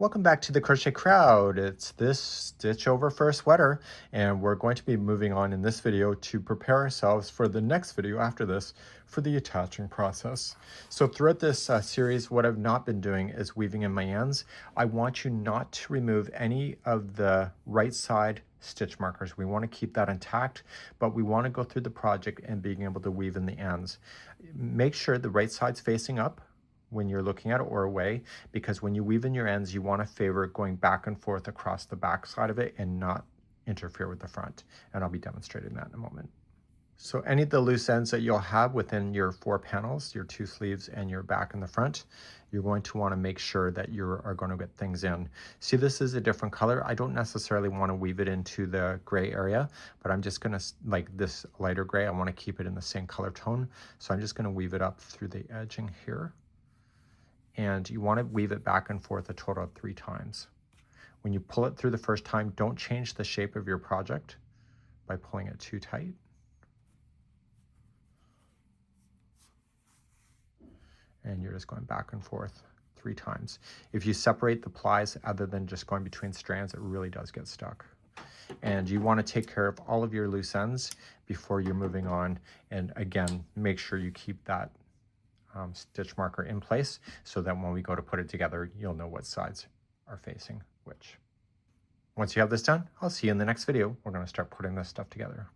Welcome back to the Crochet Crowd. It's this stitch over for a sweater, and we're going to be moving on in this video to prepare ourselves for the next video after this for the attaching process. So throughout this series, what I've not been doing is weaving in my ends. I want you not to remove any of the right side stitch markers. We want to keep that intact, but we want to go through the project and being able to weave in the ends. Make sure the right side's facing up when you're looking at it or away, because when you weave in your ends, you want to favor going back and forth across the back side of it and not interfere with the front. And I'll be demonstrating that in a moment. So any of the loose ends that you'll have within your 4 panels, your 2 sleeves and your back and the front, you're going to want to make sure that you are going to get things in. See, this is a different color. I don't necessarily want to weave it into the gray area, but I'm just going to, like this lighter gray, I want to keep it in the same color tone. So I'm just going to weave it up through the edging here. And you want to weave it back and forth a total of 3 times. When you pull it through the first time, don't change the shape of your project by pulling it too tight. And you're just going back and forth 3 times. If you separate the plies other than just going between strands, it really does get stuck. And you want to take care of all of your loose ends before you're moving on. And again, make sure you keep that stitch marker in place so that when we go to put it together, you'll know what sides are facing which. Once you have this done, I'll see you in the next video. We're going to start putting this stuff together.